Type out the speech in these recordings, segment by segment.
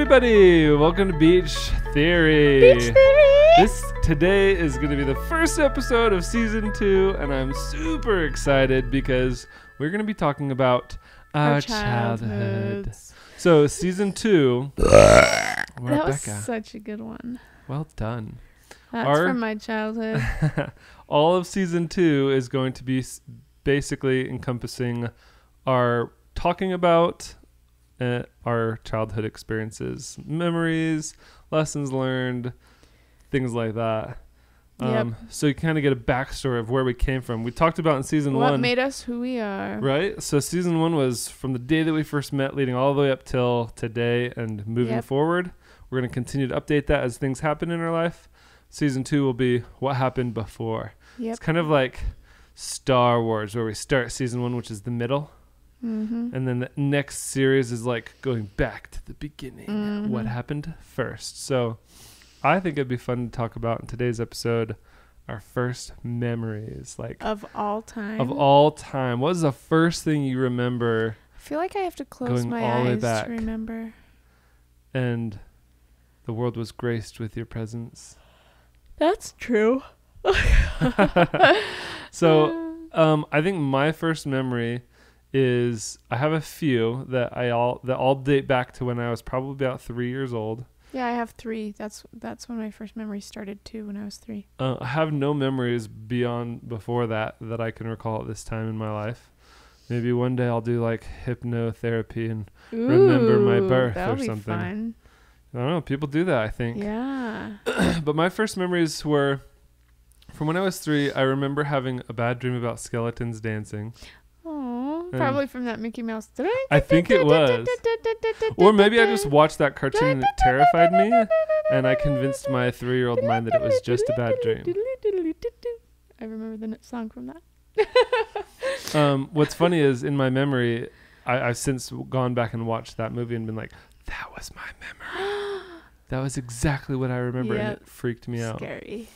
everybody! Welcome to Beach Theory. Beach Theory! Today is going to be the first episode of season 2, and I'm super excited because we're going to be talking about our childhood. So, season 2. That was Becca. such a good one. Well done. That's from my childhood. All of season 2 is going to be basically encompassing our talking about our childhood experiences, memories, lessons learned, things like that. Yep. So you kind of get a backstory of where we came from. We talked about in season 1. What made us who we are. Right? So season 1 was from the day that we first met, leading all the way up till today and moving forward. We're going to continue to update that as things happen in our life. Season 2 will be what happened before. Yep. It's kind of like Star Wars, where we start season 1, which is the middle. Mm-hmm. And then the next series is like going back to the beginning. Mm-hmm. What happened first? So I think it'd be fun to talk about in today's episode our first memories. Like of all time. Of all time. What was the first thing you remember? I feel like I have to close my eyes to remember. And the world was graced with your presence. That's true. So I think my first memory is I have a few that all date back to when I was probably about 3 years old. Yeah, I have 3. That's when my first memory started too, when I was 3. I have no memories before that I can recall at this time in my life. Maybe one day I'll do like hypnotherapy and remember my birth or something. Fun. I don't know. People do that, I think. Yeah. But my first memories were from when I was 3. I remember having a bad dream about skeletons dancing. Oh, probably from that Mickey Mouse. I think it was. Or maybe I just watched that cartoon and it terrified me, and I convinced my 3-year-old mind that it was just a bad dream. I remember the song from that. What's funny is in my memory, I've since gone back and watched that movie and been like, that was my memory. That was exactly what I remember, and it freaked me out. Scary.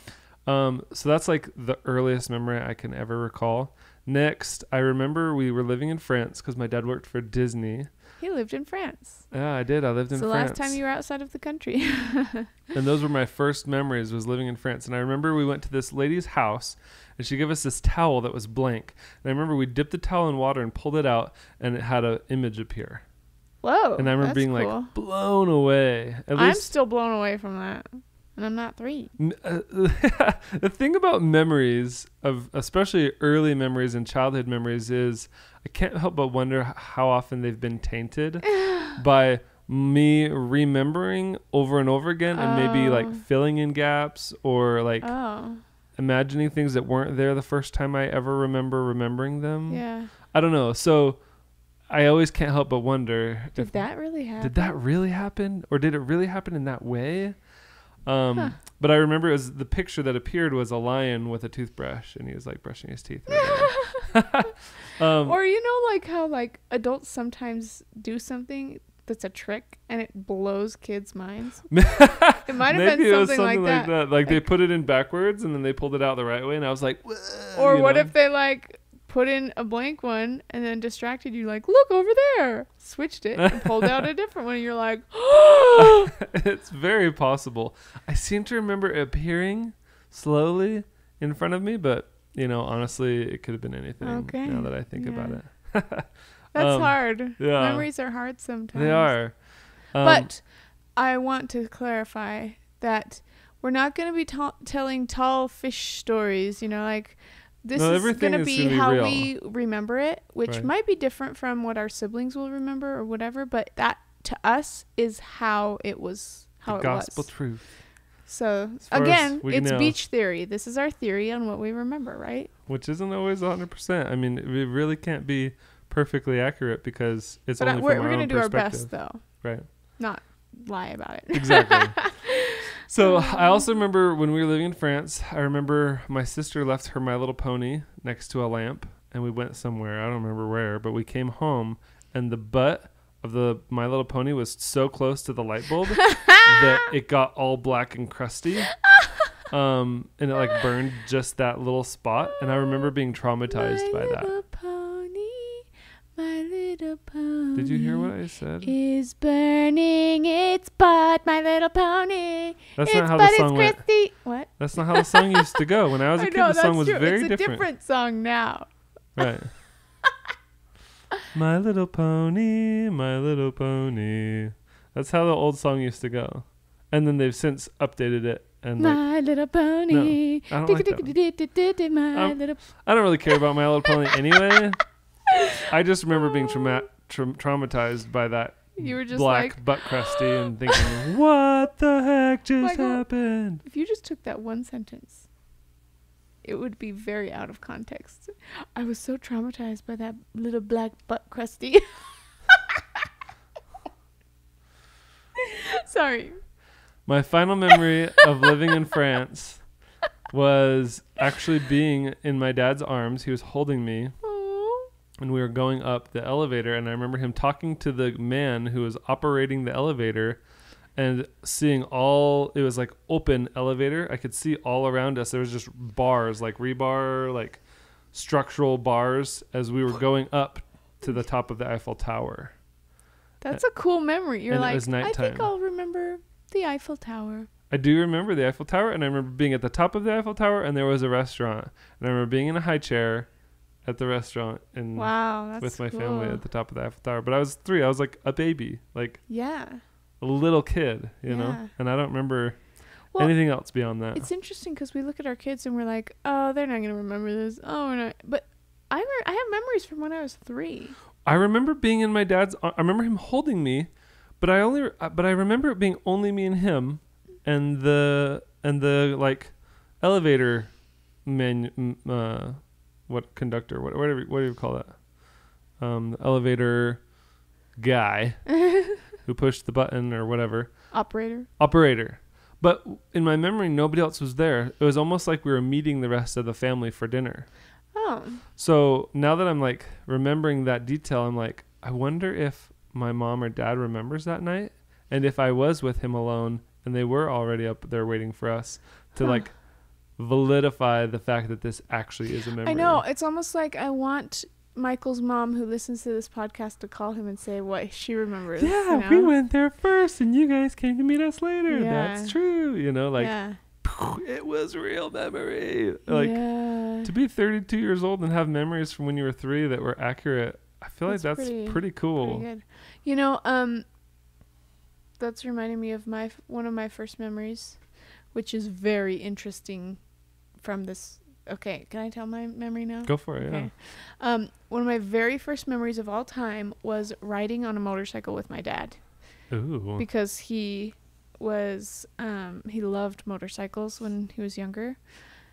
So that's like the earliest memory I can ever recall. Next, I remember we were living in France because my dad worked for Disney. He lived in France. Yeah, I did. I lived in France. It's the last time you were outside of the country. And those were my first memories, was living in France. And I remember we went to this lady's house, and she gave us this towel that was blank. And I remember we dipped the towel in water and pulled it out, and it had an image appear. Whoa, and I remember being cool. Like blown away. I'm still blown away from that. And I'm not 3. The thing about memories, of especially early memories and childhood memories, is I can't help but wonder how often they've been tainted by me remembering over and over again, and maybe like filling in gaps or like imagining things that weren't there the first time I ever remembering them. Yeah. I don't know. So I always can't help but wonder. Did that really happen? Did that really happen? Or did it really happen in that way? But I remember it was the picture that appeared was a lion with a toothbrush, and he was like brushing his teeth. Or like how like adults sometimes do something that's a trick and it blows kids' minds. It might have been something like that. Like they put it in backwards and then they pulled it out the right way, and I was like, or what if they like put in a blank one and then distracted you, like, look over there, switched it and pulled out a different one, and you're like, oh. It's very possible. I seem to remember it appearing slowly in front of me, but honestly, it could have been anything. Now that I think about it. That's hard. Yeah. Memories are hard sometimes. They are. But I want to clarify that we're not going to be telling tall fish stories, like this is going to be how we remember it, which might be different from what our siblings will remember or whatever, but that to us is how it was. How it was. Gospel truth. So again, it's beach theory. This is our theory on what we remember, right? Which isn't always 100%. I mean, it really can't be perfectly accurate because it's only from our own perspective. We're going to do our best, though. Right. Not lie about it. Exactly. So I also remember when we were living in France, I remember my sister left her My Little Pony next to a lamp, and we went somewhere. I don't remember where, but we came home, and the butt of the My Little Pony was so close to the light bulb that it got all black and crusty. And it like burned just that little spot. And I remember being traumatized by that. Pony, my little little pony. Did you hear what I said? Is burning its butt, my little pony. That's not how the song went. What? That's not how the song used to go. When I was a kid, the song was very different. It's a different song now. Right. My little pony, my little pony. That's how the old song used to go. And then they've since updated it. And My Little Pony. No, I don't like that I don't really care about My Little Pony anyway. I just remember being traumatized by that you were just black butt crusty and thinking, what the heck just happened? If you just took that one sentence, it would be very out of context. I was so traumatized by that little black butt crusty. Sorry. My final memory of living in France was actually being in my dad's arms. He was holding me. Aww. And we were going up the elevator. And I remember him talking to the man who was operating the elevator and seeing it was like open elevator. I could see all around us. There was just bars, like rebar, like structural bars as we were going up to the top of the Eiffel Tower. That's a cool memory. You're like, it was nighttime. I think I'll remember the Eiffel Tower. I do remember the Eiffel Tower, and I remember being at the top of the Eiffel Tower, and there was a restaurant. And I remember being in a high chair at the restaurant and with my family at the top of the Eiffel Tower. But I was 3. I was like a baby, like a little kid, you know? And I don't remember anything else beyond that. It's interesting because we look at our kids and we're like, oh, they're not going to remember this. Oh, we're not. But I have memories from when I was 3. I remember being in my dad's. I remember him holding me, but I remember it being only me and him, and the like elevator conductor, what do you call that? The elevator guy who pushed the button or whatever. Operator. But in my memory, nobody else was there. It was almost like we were meeting the rest of the family for dinner. Oh. So now that I'm like remembering that detail, I'm like, I wonder if my mom or dad remembers that night, and if I was with him alone and they were already up there waiting for us to like validify the fact that this actually is a memory. I know. It's almost like I want Michael's mom, who listens to this podcast, to call him and say what she remembers. Yeah, you know? We went there first and you guys came to meet us later. Yeah. That's true. You know, like it was real memory. Like to be 32 years old and have memories from when you were 3 that were accurate. I feel like that's pretty cool. Pretty good. You know, that's reminding me of one of my first memories, which is very interesting from this. Okay, can I tell my memory now? Go for it, okay. Yeah. One of my very first memories of all time was riding on a motorcycle with my dad. Ooh. Because he loved motorcycles when he was younger.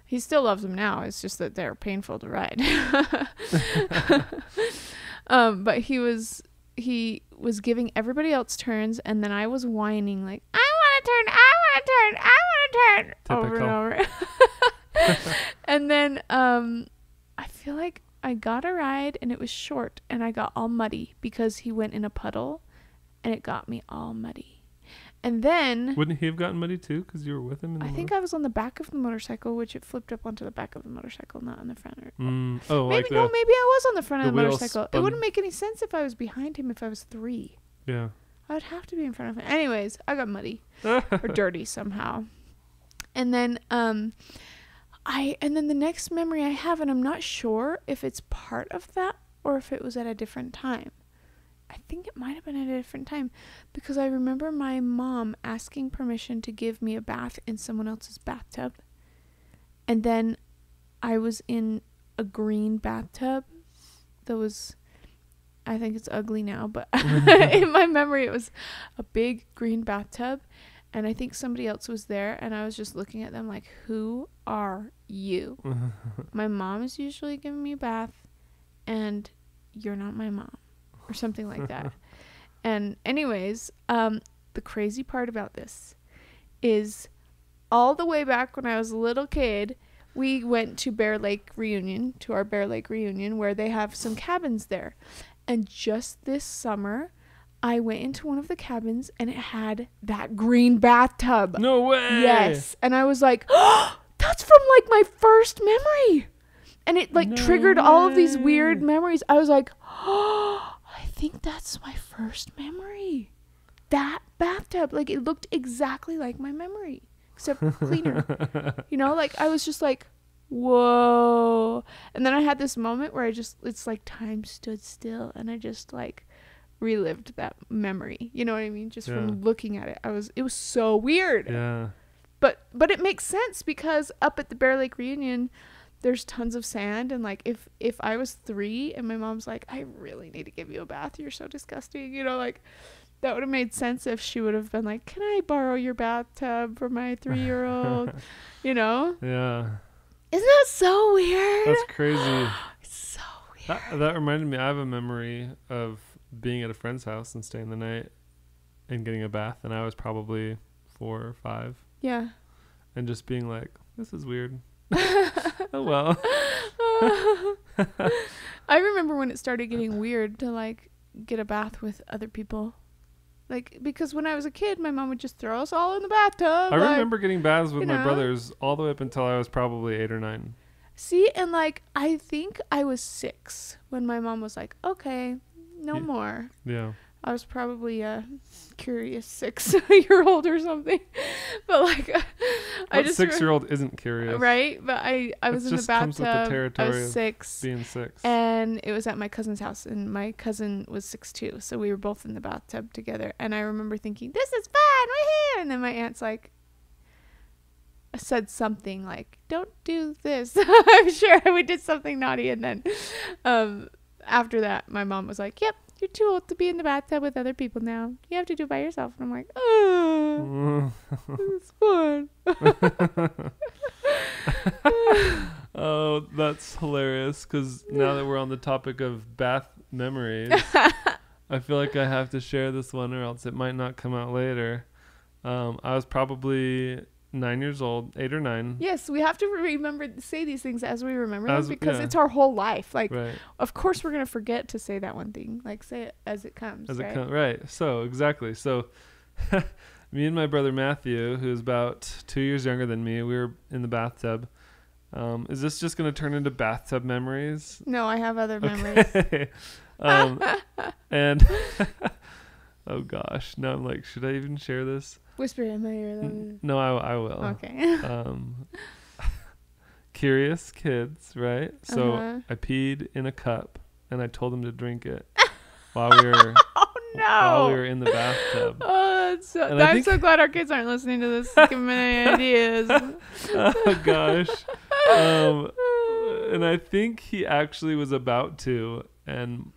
He still loves them now. It's just that they're painful to ride. But he was giving everybody else turns, and then I was whining like, I want to turn, over and over. And then I feel like I got a ride and it was short, and I got all muddy because he went in a puddle and it got me all muddy. And then wouldn't he have gotten muddy too because you were with him? I think I was on the back of the motorcycle, which it flipped up onto the back of the motorcycle, not on the front. Maybe I was on the front of the motorcycle. It wouldn't make any sense if I was behind him if I was 3. Yeah. I would have to be in front of him. Anyways, I got muddy or dirty somehow. And then the next memory I have, and I'm not sure if it's part of that or if it was at a different time. I think it might have been at a different time, because I remember my mom asking permission to give me a bath in someone else's bathtub. And then I was in a green bathtub that was, I think it's ugly now, but in my memory it was a big green bathtub. And I think somebody else was there, and I was just looking at them like, who are you? My mom is usually giving me a bath, and you're not my mom, or something like that. And anyways, the crazy part about this is all the way back when I was a little kid, we went to our Bear Lake reunion, where they have some cabins there. And just this summer, I went into one of the cabins and it had that green bathtub. No way. Yes. And I was like, oh, that's from like my first memory. And it like triggered all of these weird memories. I was like, oh, I think that's my first memory. That bathtub, like, it looked exactly like my memory, except cleaner. You know, like, I was just like, whoa. And then I had this moment where it's like time stood still, and I just like relived that memory. You know what I mean? Just from looking at it. It was so weird. Yeah. But it makes sense, because up at the Bear Lake reunion, there's tons of sand, and like if I was 3 and my mom's like, I really need to give you a bath, you're so disgusting, you know, like that would have made sense if she would have been like, can I borrow your bathtub for my 3-year-old? You know? Yeah. Isn't that so weird? That's crazy. It's so weird. That reminded me, I have a memory of being at a friend's house and staying the night and getting a bath, and I was probably 4 or 5. Yeah. And just being like, this is weird. Oh well. I remember when it started getting weird to like get a bath with other people, like, because when I was a kid, my mom would just throw us all in the bathtub. I remember getting baths with my brothers all the way up until I was probably 8 or 9. See, and like I think I was 6 when my mom was like, okay, no more. Yeah. I was probably a curious 6-year-old or something, but like I just 6-year-old isn't curious, right? But I was in the bathtub. With the territory I was 6, being 6, and it was at my cousin's house, and my cousin was 6 too, so we were both in the bathtub together. And I remember thinking, "This is fun, we're here!" And then my aunt's like, said something like, "Don't do this." I'm sure we did something naughty, and then after that, my mom was like, "Yep. You're too old to be in the bathtub with other people now. You have to do it by yourself." And I'm like, oh, it's fun. Oh, that's hilarious. Because now that we're on the topic of bath memories, I feel like I have to share this one, or else it might not come out later. I was probably 9 years old, 8 or 9. Yes, we have to say these things as we remember them, because it's our whole life. Like, of course we're going to forget to say that one thing. Like, say it as it comes, right? So, exactly. So, me and my brother Matthew, who's about 2 years younger than me, we were in the bathtub. Is this just going to turn into bathtub memories? No, I have other memories. Okay. And, oh gosh, now I'm like, should I even share this? Whisper in my ear. Though. No, I will. Okay. Curious kids, right? So I peed in a cup, and I told them to drink it while we were while we were in the bathtub. Oh, I'm so glad our kids aren't listening to this. Give me any ideas. Oh gosh. And I think he actually was about to, and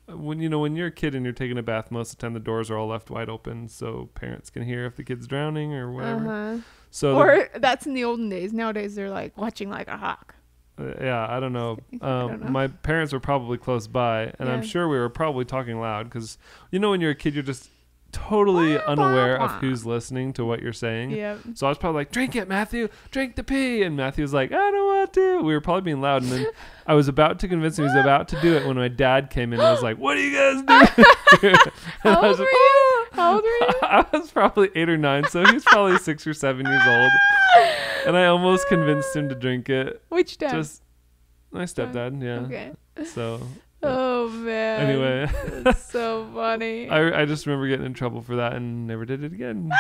when you're a kid and you're taking a bath, most of the time the doors are all left wide open so parents can hear if the kid's drowning or whatever. So that's in the olden days. Nowadays they're like watching like a hawk. Yeah, I don't know. My parents were probably close by, and I'm sure we were probably talking loud, because when you're a kid, you're just totally unaware of who's listening to what you're saying. Yep. So I was probably like, drink it, Matthew, drink the pee. And Matthew was like, I don't want to. We were probably being loud. And then I was about to convince him he was about to do it when my dad came in and was like, what are you guys doing? How old were you? I was probably 8 or 9. So he was probably 6 or 7 years old. And I almost convinced him to drink it. Which dad? Just my stepdad. Yeah. Okay. So. Oh man. Anyway. That's so funny. I just remember getting in trouble for that and never did it again.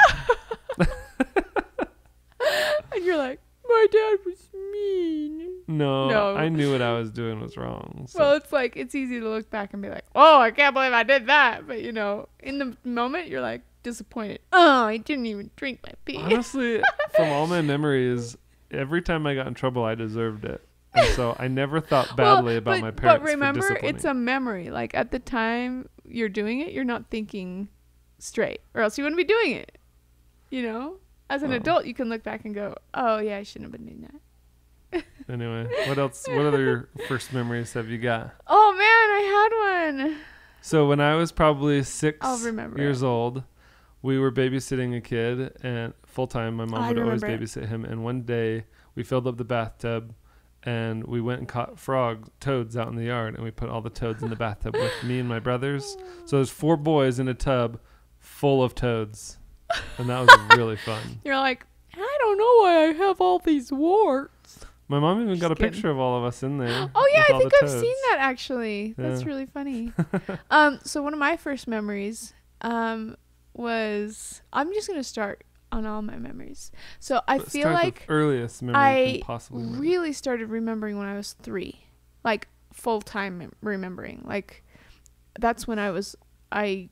And you're like, my dad was mean. No, I knew what I was doing was wrong. So. Well, it's easy to look back and be like, oh, I can't believe I did that. But in the moment, you're like disappointed. Oh, I didn't even drink my pee. Honestly, from all my memories, every time I got in trouble, I deserved it. And so I never thought badly about my parents. But remember, it's a memory. Like, at the time you're doing it, you're not thinking straight, or else you wouldn't be doing it. As an adult, you can look back and go, oh yeah, I shouldn't have been doing that. Anyway, what else? What other first memories have you got? Oh man, I had one. So when I was probably 6 years old, we were babysitting a kid, and full time. My mom would always babysit him. And one day we filled up the bathtub, and we went and caught toads out in the yard, and we put all the toads in the bathtub with me and my brothers. So there's 4 boys in a tub full of toads, and that was really fun. You're like, I don't know why I have all these warts. My mom even got a picture of all of us in there. Oh yeah, I think I've seen that actually. Yeah. That's really funny. So one of my first memories was, I'm just gonna start on all my memories. So I feel like earliest memory I possibly really started remembering when I was 3, like full time remembering. Like that's when I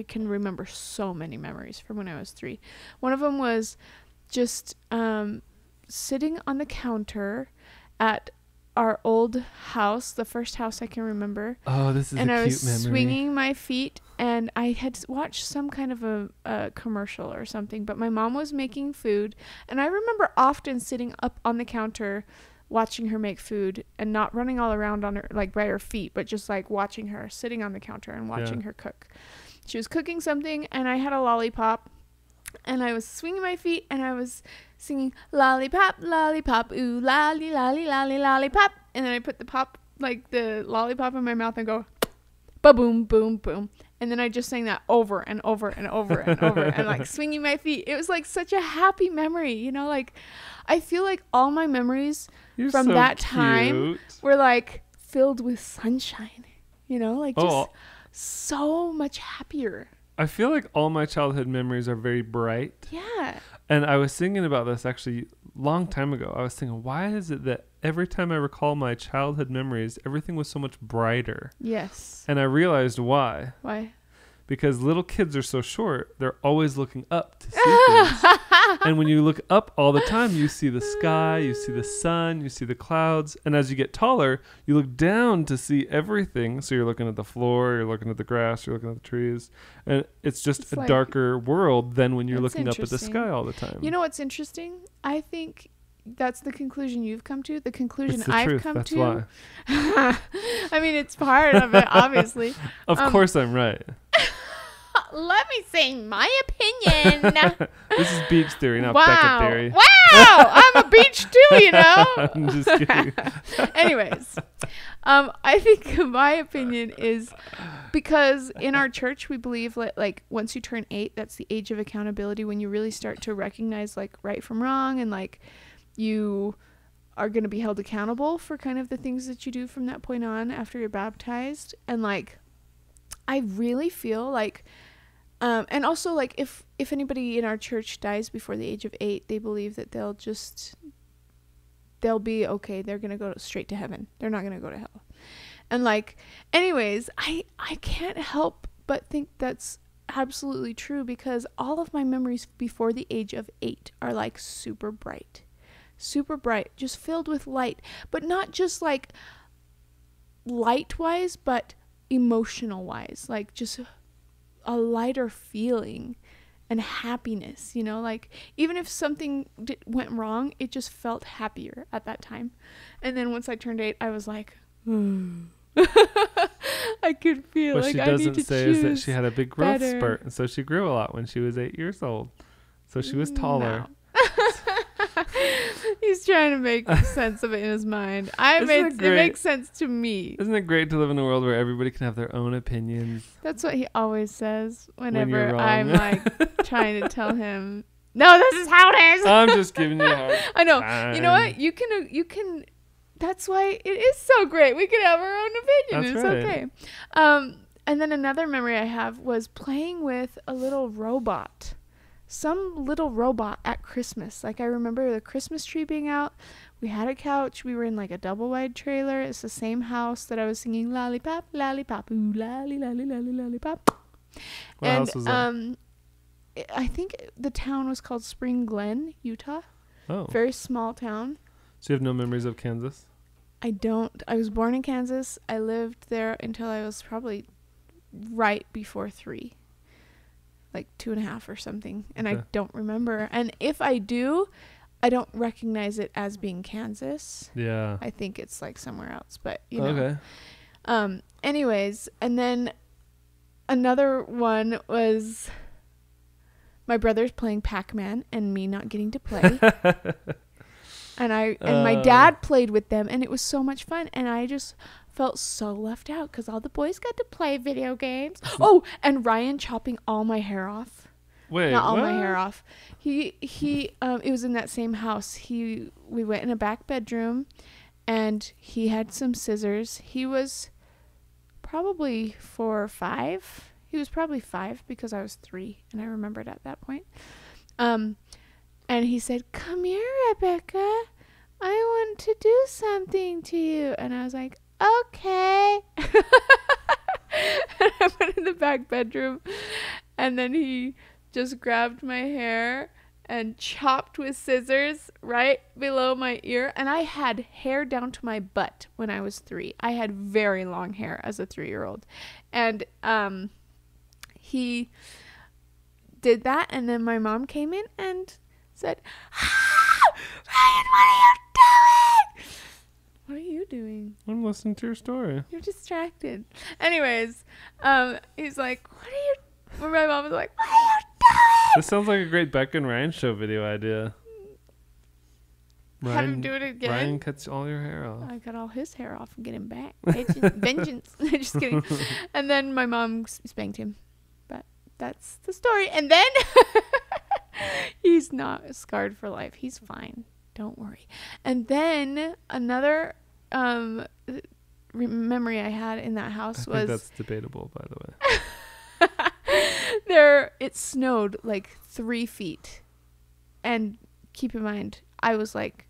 can remember so many memories from when I was 3. One of them was just sitting on the counter at our old house, the first house I can remember. Oh, this is a cute memory. And I was swinging my feet, and I had watched some kind of a commercial or something, but my mom was making food, and I remember often sitting up on the counter watching her make food and not running all around on her, like by her feet, but just like watching her, sitting on the counter and watching her cook. She was cooking something, and I had a lollipop, and I was swinging my feet, and I was singing lollipop, lollipop, ooh, lolly, lolly, lolly, lollipop. And then I put the lollipop in my mouth and go, ba-boom, boom, boom. And then I just sang that over and over and over and over and like swinging my feet. It was like such a happy memory, you know, like I feel like all my memories from that time were like filled with sunshine, you know, like just so much happier. I feel like all my childhood memories are very bright. Yeah. And I was thinking about this actually long time ago. I was thinking, why is it that every time I recall my childhood memories, everything was so much brighter? Yes. And I realized why. Why? Because little kids are so short, they're always looking up to see things. And when you look up all the time, you see the sky, you see the sun, you see the clouds. And as you get taller, you look down to see everything. So you're looking at the floor, you're looking at the grass, you're looking at the trees. And it's just a darker world than when you're looking up at the sky all the time. You know what's interesting? I think that's the conclusion you've come to. The conclusion I've come to. That's why. I mean, it's part of it, obviously. Of course I'm right. Let me say my opinion. This is beach theory, not Becca theory. Wow, I'm a beach too, you know. I'm just kidding. Anyways, I think my opinion is because in our church we believe like once you turn 8, that's the age of accountability, when you really start to recognize like right from wrong, and like you are going to be held accountable for kind of the things that you do from that point on after you're baptized. And like I really feel like and also like if anybody in our church dies before the age of 8, they believe that they'll be okay. They're going to go straight to heaven. They're not going to go to hell. And like, anyways, I can't help but think that's absolutely true, because all of my memories before the age of 8 are like super bright, just filled with light, but not just like light wise, but emotional wise, like just a lighter feeling and happiness, you know, like even if something went wrong, it just felt happier at that time. And then once I turned 8, I was like, I could feel what like she I need to choose. What she doesn't say is that she had a big growth better. spurt, and so she grew a lot when she was 8 years old. So she was taller. No. He's trying to make sense of it in his mind. It makes sense to me. Isn't it great to live in a world where everybody can have their own opinions? That's what he always says whenever I'm like trying to tell him, no, this is how it is. I'm just giving you a hard I know. time. You know what? You can. That's why it is so great. We can have our own opinion. That's it's right. Okay. And then another memory I have was playing with a little robot. Some little robot at Christmas. Like I remember the Christmas tree being out. We had a couch. We were in like a double wide trailer. It's the same house that I was singing lollipop, lollipop, ooh, lolly, lolly, lolly, lollipop. What house was that? I think the town was called Spring Glen, Utah. Oh. Very small town. So you have no memories of Kansas? I don't. I was born in Kansas. I lived there until I was probably right before 3. Like 2.5 or something, and okay. I don't remember. And if I do, I don't recognize it as being Kansas. Yeah, I think it's like somewhere else. But you know. Okay. Anyways, and then another one was my brothers playing Pac-Man and me not getting to play. And my dad played with them, and it was so much fun. And I just felt so left out because all the boys got to play video games. Oh, and Ryan chopping all my hair off. Wait, not all what? my hair off. It was in that same house. We went in a back bedroom, and he had some scissors. He was probably 4 or 5. He was probably 5 because I was 3, and I remembered at that point. And he said, "Come here, Rebecca. I want to do something to you." And I was like, "Okay." And I went in the back bedroom, and then he just grabbed my hair and chopped with scissors right below my ear. And I had hair down to my butt when I was 3. I had very long hair as a 3-year-old. And he did that, and then my mom came in and said, "Ryan, what are you doing?" What are you doing? I'm listening to your story. You're distracted. Anyways, he's like, "What are you?" My mom was like, "What are you doing?" This sounds like a great Becca and Ryan show video idea. Have him do it again. Ryan cuts all your hair off. I cut all his hair off and get him back. Vengeance. Just kidding. And then my mom spanked him. But that's the story. And then he's not scarred for life. He's fine. Don't worry. And then another memory I had in that house was... I think that's debatable, by the way. It snowed like 3 feet. And keep in mind, I was like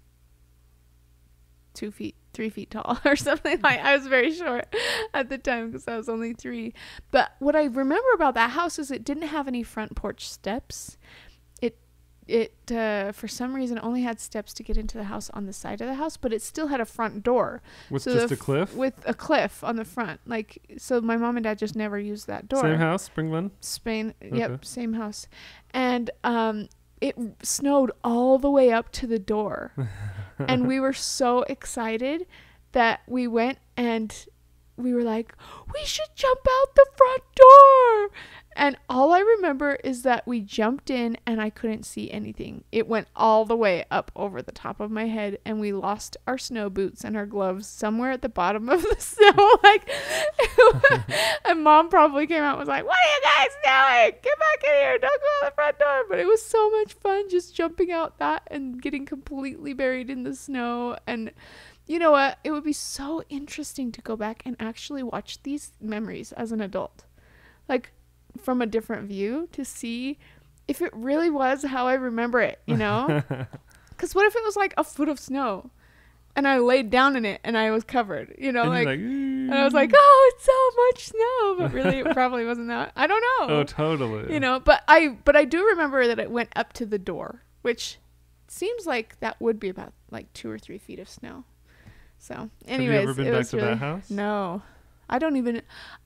3 feet tall or something. Like, I was very short at the time because I was only 3. But what I remember about that house is it didn't have any front porch steps. It for some reason only had steps to get into the house on the side of the house, but it still had a front door. With just a cliff? With a cliff on the front. Like, so my mom and dad just never used that door. Same house, Springland? Spain. Okay. Yep, same house. And it snowed all the way up to the door. And we were so excited that we went and we were like, "We should jump out the front door." And all I remember is that we jumped in and I couldn't see anything. It went all the way up over the top of my head, and we lost our snow boots and our gloves somewhere at the bottom of the snow. And Mom probably came out and was like, "What are you guys doing? Get back in here. Don't go out the front door." But it was so much fun just jumping out that and getting completely buried in the snow. And you know what? It would be so interesting to go back and actually watch these memories as an adult. Like, from a different view, to see if it really was how I remember it, you know? Because what if it was like a foot of snow and I laid down in it and I was covered, you know? And and I was like, "Oh, it's so much snow." But really, it probably wasn't that. I don't know. Oh, totally. You know, but I do remember that it went up to the door, which seems like that would be about like 2 or 3 feet of snow. So, anyways, have you ever been back to that house? No. I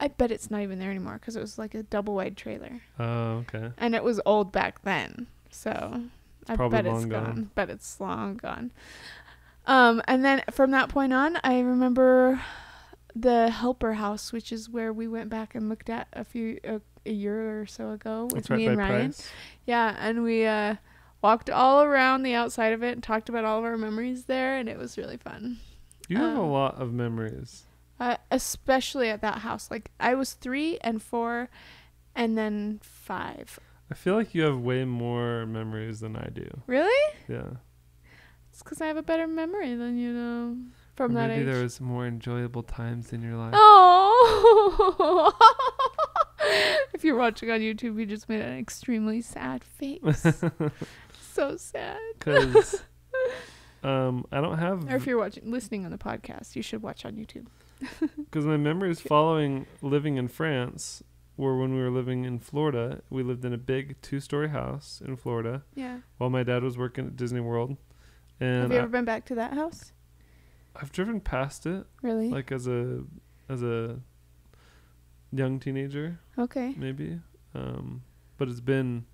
bet it's not even there anymore because it was like a double-wide trailer. Oh, okay. And it was old back then. So I bet it's gone. But it's long gone. And then from that point on, I remember the helper house, which is where we went back and looked at a year or so ago with me and Ryan. Price. Yeah, and we walked all around the outside of it and talked about all of our memories there, and it was really fun. You have a lot of memories. Especially at that house. Like, I was 3 and 4 and then 5. I feel like you have way more memories than I do. Really? Yeah. It's because I have a better memory than you know from that age. Maybe there was more enjoyable times in your life. Oh! If you're watching on YouTube, you just made an extremely sad face. So sad. Because I don't have... Or if you're listening on the podcast, you should watch on YouTube. Because my memories following living in France were when we were living in Florida. We lived in a big 2-story house in Florida. Yeah. While my dad was working at Disney World. And have you ever been back to that house? I've driven past it. Really? Like as a young teenager. Okay. Maybe. But it's been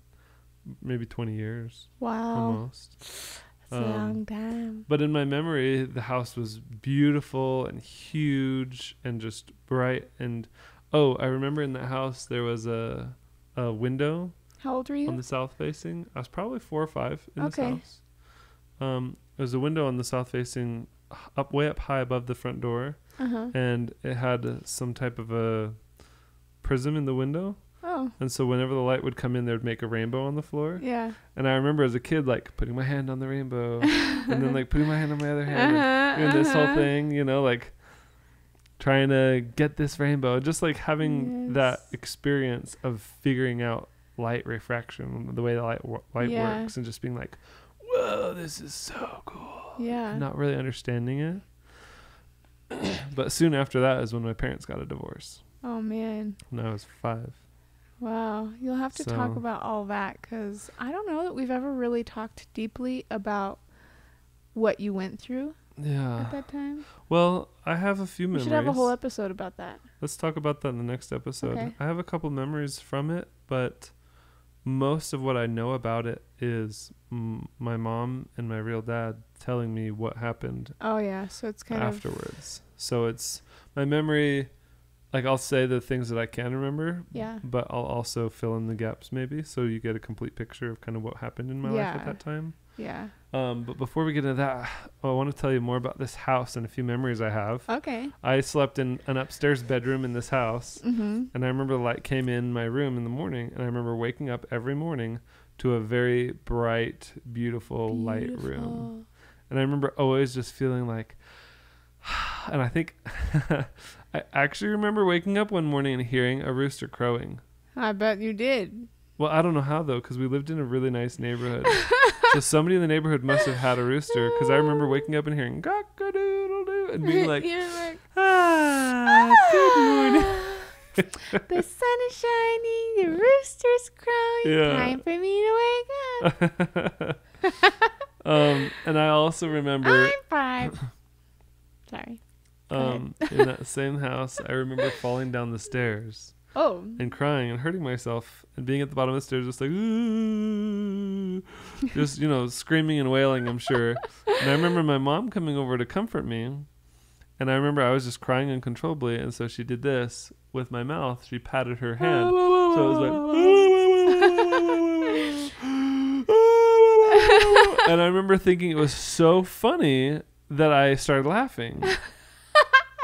maybe 20 years. Wow. Almost. That's a long time. But in my memory, the house was beautiful and huge and just bright. And I remember in that house there was a window. How old were you? On the south facing. I was probably 4 or 5 in this house. There was a window on the south facing, way up high above the front door, and it had some type of a prism in the window. Oh. And so whenever the light would come in, they would make a rainbow on the floor. Yeah. And I remember as a kid, like putting my hand on the rainbow and then like putting my hand on my other hand and doing this whole thing, you know, like trying to get this rainbow, just like having that experience of figuring out light refraction, the way the light works, and just being like, whoa, this is so cool. Yeah. Not really understanding it. But soon after that is when my parents got a divorce. Oh, man. When I was 5. Wow. You'll have to talk about all that, because I don't know that we've ever really talked deeply about what you went through at that time. Well, I have a few memories. We should have a whole episode about that. Let's talk about that in the next episode. Okay. I have a couple memories from it, but most of what I know about it is my mom and my real dad telling me what happened. Oh, yeah. So it's kind of afterwards. So it's my memory. Like, I'll say the things that I can remember. Yeah. But I'll also fill in the gaps maybe, so you get a complete picture of kind of what happened in my life at that time. Yeah. But before we get into that, I want to tell you more about this house and a few memories I have. Okay. I slept in an upstairs bedroom in this house. Mm-hmm. And I remember the light came in my room in the morning. And I remember waking up every morning to a very bright, beautiful light room. And I remember always just feeling like, and I think I actually remember waking up one morning and hearing a rooster crowing. I bet you did. Well, I don't know how, though, because we lived in a really nice neighborhood. So somebody in the neighborhood must have had a rooster, because I remember waking up and hearing cock-a-doodle-doo and being like, good morning. The sun is shining, the rooster's crowing, time for me to wake up. And I also remember... I'm 5. Sorry. In that same house, I remember falling down the stairs. Oh. And crying and hurting myself and being at the bottom of the stairs just like, ooh, just, you know, screaming and wailing, I'm sure. And I remember my mom coming over to comfort me. And I remember I was just crying uncontrollably. And so she did this with my mouth. She patted her hand. So it was like, and I remember thinking it was so funny that I started laughing.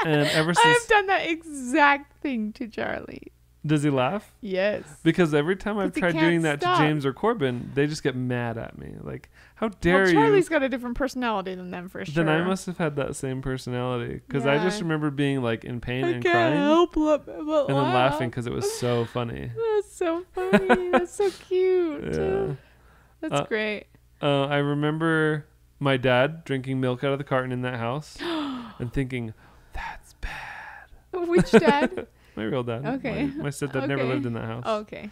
And ever since... I've done that exact thing to Charlie. Does he laugh? Yes. Because every time I've tried doing that to James or Corbin, they just get mad at me. Like, how dare you? Charlie's got a different personality than them, for sure. Then I must have had that same personality. Because I just remember being like in pain and crying. Help but and then laughing because it was so funny. That's so funny. That's so cute. Yeah. That's great. I remember my dad drinking milk out of the carton in that house and thinking, that's bad. Which dad? My real dad. Okay. My stepdad never lived in that house. Oh, okay.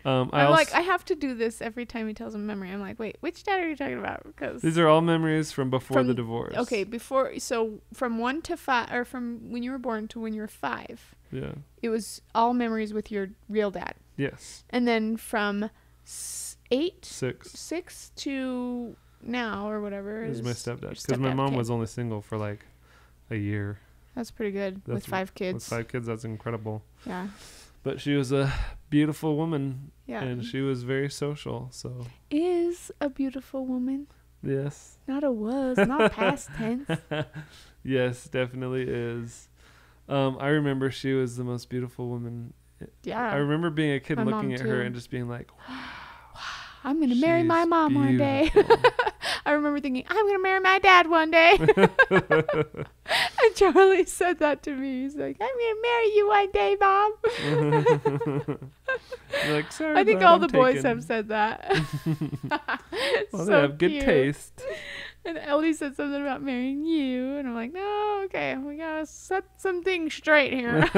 I have to do this every time he tells a memory. I'm like, wait, which dad are you talking about? Because these are all memories from before the divorce. Okay, so from 1 to 5, or from when you were born to when you were 5. Yeah. It was all memories with your real dad. Yes. And then from 6 to now or whatever is my stepdad. Because my mom was only single for like a year. That's pretty good. With 5 kids. With 5 kids, that's incredible. Yeah. But she was a beautiful woman. Yeah. And she was very social, so. Is a beautiful woman. Yes. Not a was, not past tense. Yes, definitely is. I remember she was the most beautiful woman. Yeah. I remember being a kid looking at her and just being like, wow. I'm going to marry my mom one day. I remember thinking, I'm going to marry my dad one day. And Charlie said that to me. He's like, I'm going to marry you one day, Mom. Like, sorry, I think all the boys have said that. Well, they have good taste. And Ellie said something about marrying you. And I'm like, no, okay. We got to set some things straight here.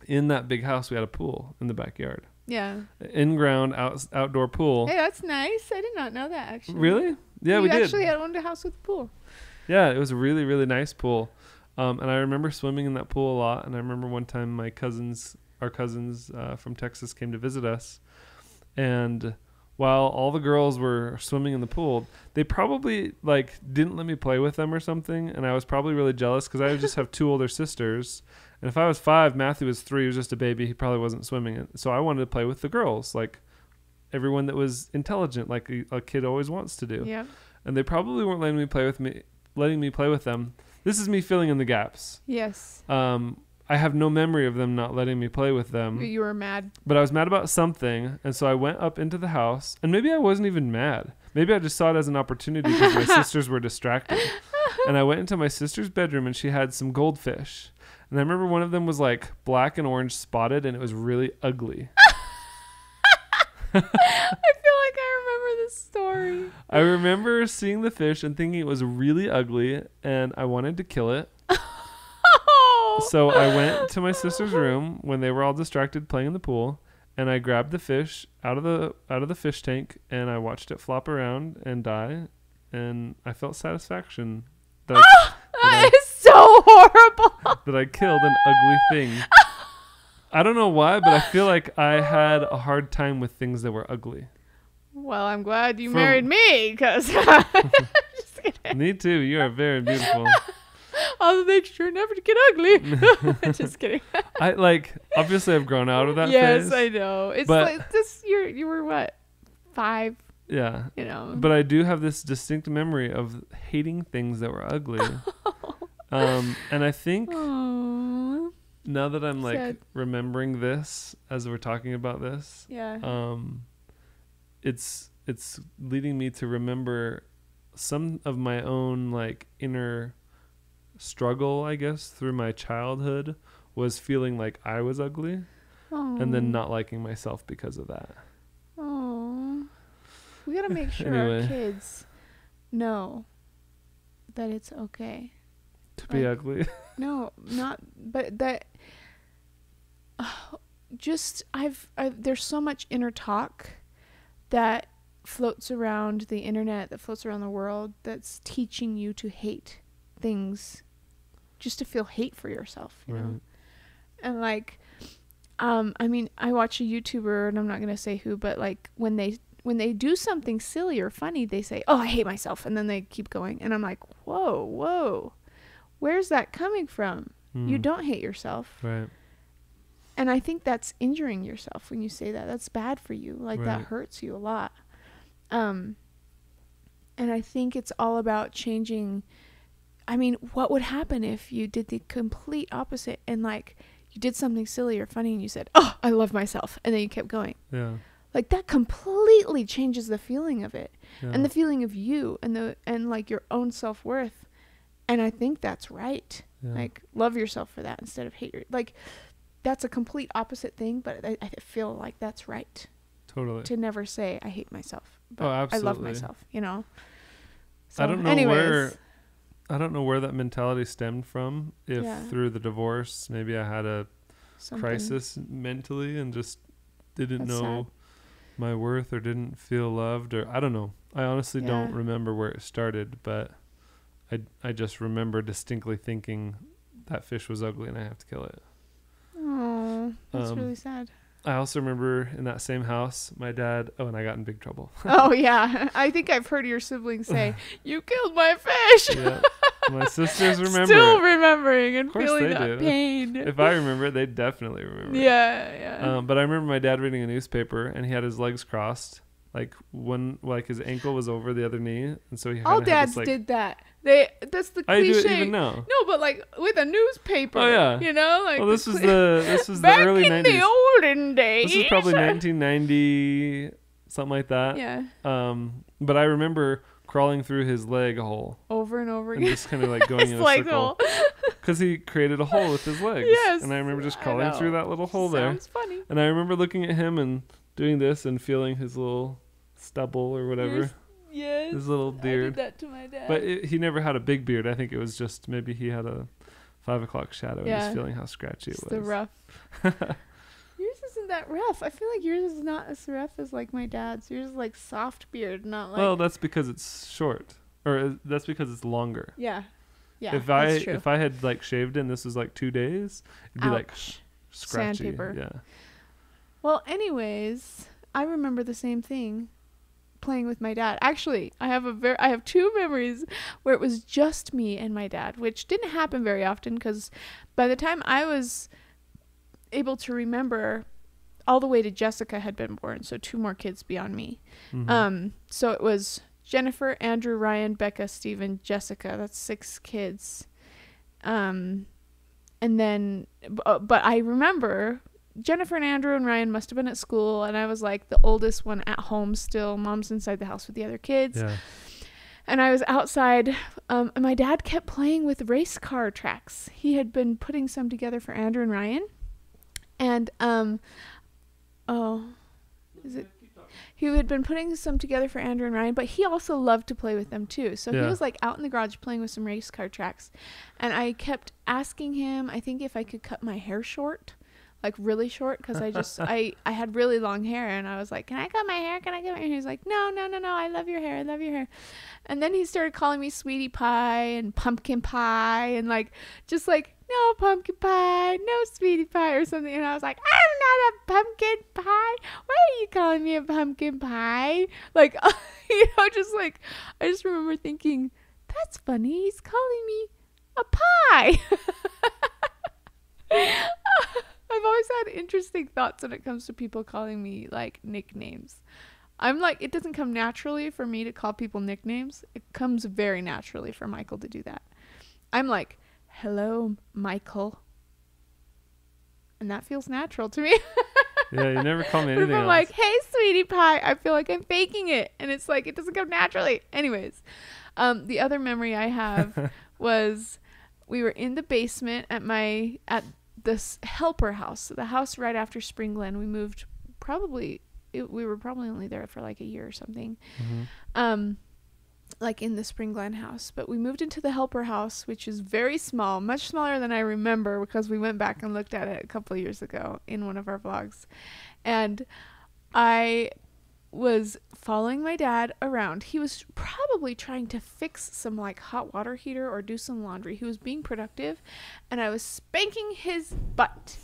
In that big house, we had a pool in the backyard. Yeah. In-ground outdoor pool. Hey, that's nice. I did not know that, actually. Really? Yeah, we did. You actually owned a house with a pool. Yeah, it was a really, really nice pool. And I remember swimming in that pool a lot. And I remember one time our cousins from Texas came to visit us. And while all the girls were swimming in the pool, they probably didn't let me play with them or something. And I was probably really jealous because I just have 2 older sisters. And if I was 5, Matthew was 3, he was just a baby. He probably wasn't swimming. So I wanted to play with the girls, like everyone that was intelligent, like a kid always wants to do. Yeah. And they probably weren't letting me play with them. This is me filling in the gaps. Yes. I have no memory of them not letting me play with them. You were mad. But I was mad about something, and so I went up into the house, and maybe I wasn't even mad. Maybe I just saw it as an opportunity because my sisters were distracted. And I went into my sister's bedroom, and she had some goldfish. And I remember one of them was like black and orange spotted, and it was really ugly. I feel like I remember this story. I remember seeing the fish and thinking it was really ugly, and I wanted to kill it. So I went to my sister's room when they were all distracted playing in the pool, and I grabbed the fish out of the fish tank, and I watched it flop around and die, and I felt satisfaction that that is so horrible. That I killed an ugly thing. I don't know why, but I feel like I had a hard time with things that were ugly. Well, I'm glad you married me, because just kidding. Me too. You are very beautiful. I'll make sure never to get ugly. Just kidding. Obviously I've grown out of that phase. Yes, I know. It's like this. You were what, 5? Yeah. You know. But I do have this distinct memory of hating things that were ugly. And I think now that I'm like sad. Remembering this as we're talking about this, it's leading me to remember some of my own like inner struggle, I guess, through my childhood was feeling like I was ugly and then not liking myself because of that. Oh, we gotta make sure our kids know that it's okay to be ugly. No, not, but that there's so much inner talk that floats around the internet, that floats around the world, that's teaching you to hate things, just to feel hate for yourself, you know? And like, I mean, I watch a YouTuber, and I'm not gonna say who, but like when they do something silly or funny, they say, "Oh, I hate myself," and then they keep going, and I'm like, whoa, where's that coming from? You don't hate yourself, right? And I think that's injuring yourself when you say that. That's bad for you. Like that hurts you a lot. And I think it's all about changing. I mean, what would happen if you did the complete opposite and like you did something silly or funny and you said, "Oh, I love myself," and then you kept going. Yeah. Like that completely changes the feeling of it and the feeling of you and like your own self-worth. And I think that's right. Yeah. Like love yourself for that instead of hate like that's a complete opposite thing, but I feel like that's right. Totally. To never say I hate myself, but absolutely. I love myself, you know. So I don't know where that mentality stemmed from. If through the divorce, maybe I had a crisis mentally and just didn't know my worth or didn't feel loved, or I don't know. I honestly don't remember where it started, but I just remember distinctly thinking that fish was ugly and I have to kill it. Oh, that's really sad. I also remember in that same house, my dad, and I got in big trouble. Oh, yeah. I think I've heard your siblings say, "You killed my fish." Yeah. My sisters remember. Still remembering and feeling that pain. If I remember it, they definitely remember. Yeah. But I remember my dad reading a newspaper, and he had his legs crossed. Like his ankle was over the other knee, and so he all dads did that. That's the cliche. I do it even now. No, but like with a newspaper. Oh yeah. You know, like this was the back early 90s. Back in the olden days. This was probably 1990, something like that. Yeah. But I remember crawling through his leg hole over and over again, and just kind of like going in a circle because he created a hole with his legs. Yes. And I remember just crawling through that little hole there. Sounds funny. And I remember looking at him and doing this and feeling his little stubble or whatever. Yes. His little beard. I did that to my dad. But he never had a big beard. I think it was just maybe he had a 5 o'clock shadow and just feeling how scratchy it was. The rough. Yours isn't that rough. I feel like yours is not as rough as like my dad's. Yours is like soft beard, not like. Well, that's because it's short, or that's because it's longer. Yeah. Yeah. If I had like shaved and this was like 2 days, it'd be like scratchy. Sandpaper. Yeah. Well, anyways, I remember the same thing. Playing with my dad. Actually, I have 2 memories where it was just me and my dad, which didn't happen very often because by the time I was able to remember, all the way to Jessica had been born, so 2 more kids beyond me. Mm-hmm. So it was Jennifer, Andrew, Ryan, Becca, Steven, Jessica. That's 6 kids. And And then, but I remember Jennifer and Andrew and Ryan must have been at school, and I was like the oldest one at home still. Mom's inside the house with the other kids. Yeah. And I was outside, and my dad kept playing with race car tracks. He had been putting some together for Andrew and Ryan. And, he had been putting some together for Andrew and Ryan, but he also loved to play with them too. So he was like out in the garage playing with some race car tracks. And I kept asking him, I think, if I could cut my hair short, like really short, because I had really long hair, and I was like, can I cut my hair? Can I cut my hair? He's like, no, I love your hair. I love your hair. And then he started calling me sweetie pie and pumpkin pie, and like, just like, no pumpkin pie, no sweetie pie or something. And I was like, I'm not a pumpkin pie. Why are you calling me a pumpkin pie? Like, just like, I just remember thinking, that's funny. He's calling me a pie. I've always had interesting thoughts when it comes to people calling me like nicknames. I'm like, it doesn't come naturally for me to call people nicknames. It comes very naturally for Michael to do that. I'm like, hello, Michael. And that feels natural to me. Yeah, you never call me anything else. I'm like, hey, sweetie pie. I feel like I'm faking it. And it's like, it doesn't come naturally. Anyways, the other memory I have was we were in the basement at this helper house, the house right after Spring Glen. We moved we were probably only there for like a year or something. Mm-hmm. Like in the Spring Glen house, but we moved into the helper house, which is very small, much smaller than I remember, because we went back and looked at it a couple of years ago in one of our vlogs. And I was following my dad around. He was probably trying to fix some like hot water heater or do some laundry. He was being productive, and I was spanking his butt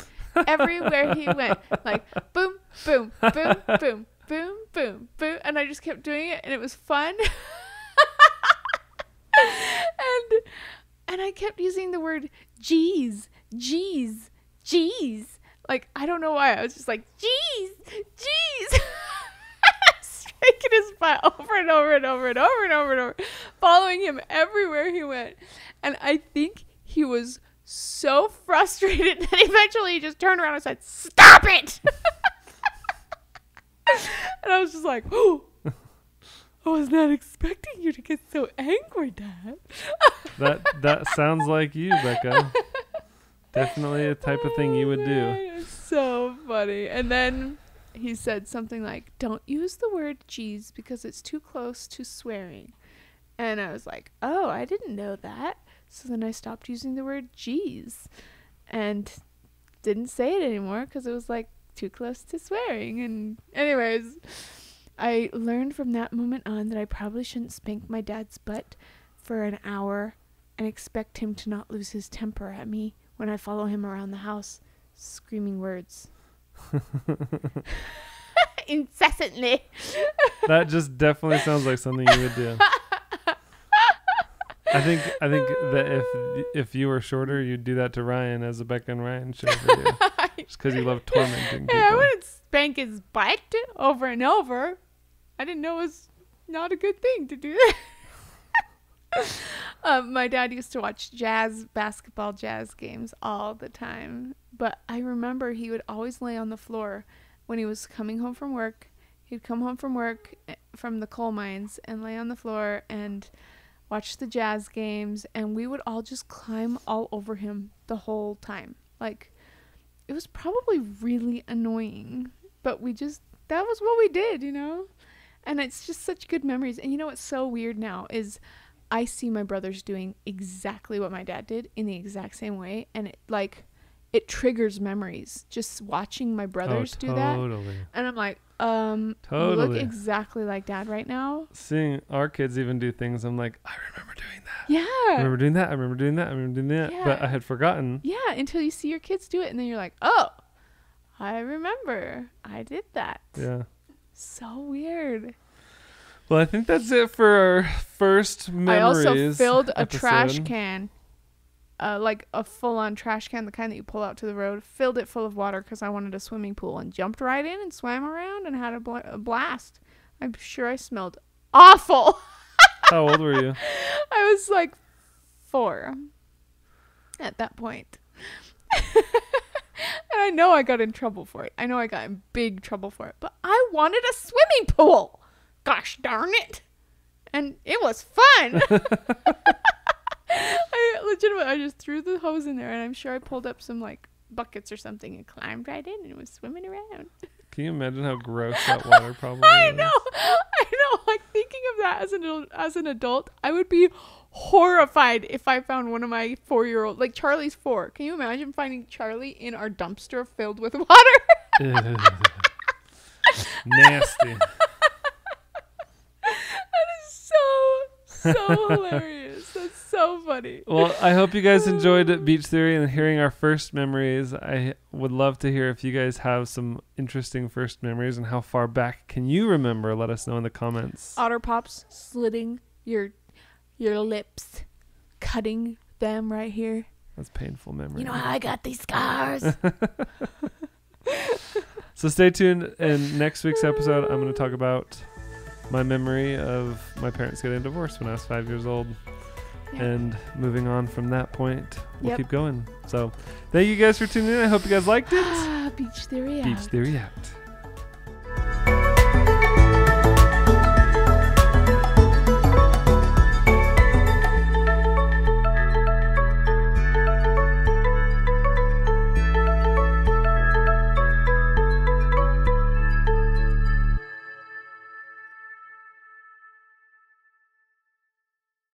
everywhere he went, like boom, boom, boom, boom, boom, boom, boom, and I just kept doing it, and it was fun. and I kept using the word geez. Like, I don't know why. I was just like, geez. Spanking his butt over and over and over and over and over and over, following him everywhere he went. And I think he was so frustrated that eventually he just turned around and said, stop it. And I was just like, oh, I was not expecting you to get so angry, Dad. That sounds like you, Becca. Definitely a type of thing you would do. It's so funny. And then he said something like, don't use the word geez because it's too close to swearing. And I was like, oh, I didn't know that. So then I stopped using the word geez and didn't say it anymore because it was like too close to swearing. And anyways, I learned from that moment on that I probably shouldn't spank my dad's butt for an hour and expect him to not lose his temper at me when I follow him around the house screaming words incessantly. That just definitely sounds like something you would do. I think that if you were shorter, you'd do that to Ryan as a Becca and Ryan show video. Just because you love tormenting people. Yeah, I wouldn't spank his butt over and over. I didn't know it was not a good thing to do that. My dad used to watch basketball jazz games all the time. But I remember he would always lay on the floor when he was coming home from work. He'd come home from work from the coal mines and lay on the floor and watch the jazz games, and we would all just climb all over him the whole time. Like, it was probably really annoying, but that was what we did, you know? And it's just such good memories. And you know what's so weird now is I see my brothers doing exactly what my dad did in the exact same way, and it triggers memories just watching my brothers do that. And I'm like, you look exactly like Dad right now. Seeing our kids even do things, I'm like, I remember doing that. Yeah. I remember doing that. Yeah. But I had forgotten. Yeah, until you see your kids do it, and then you're like, oh, I remember. I did that. Yeah. So weird. Well, I think that's it for our first memories. I also filled a episode. trash can. Like a full-on trash can, the kind that you pull out to the road, filled it full of water because I wanted a swimming pool, and jumped right in and swam around and had a blast. I'm sure I smelled awful. How old were you? I was like 4 at that point. And I know I got in trouble for it. I know I got in big trouble for it. But I wanted a swimming pool. Gosh darn it. And it was fun. I just threw the hose in there, and I'm sure I pulled up some like buckets or something and climbed right in and was swimming around. Can you imagine how gross that water probably I is? know. Like thinking of that as an adult, I would be horrified if I found one of my 4-year-old, like Charlie's 4. Can you imagine finding Charlie in our dumpster filled with water? Nasty. That is so hilarious. That's so funny. Well, I hope you guys enjoyed Beach Theory and hearing our first memories. I would love to hear if you guys have some interesting first memories and how far back can you remember. Let us know in the comments. Otter pops slitting your lips, cutting them right here. That's painful memory. You know how I got these scars? So stay tuned. In next week's episode, I'm going to talk about my memory of my parents getting divorced when I was 5 years old. Yep. And moving on from that point, we'll keep going. So thank you guys for tuning in. I hope you guys liked it. Beach Theory out. Beach Theory out.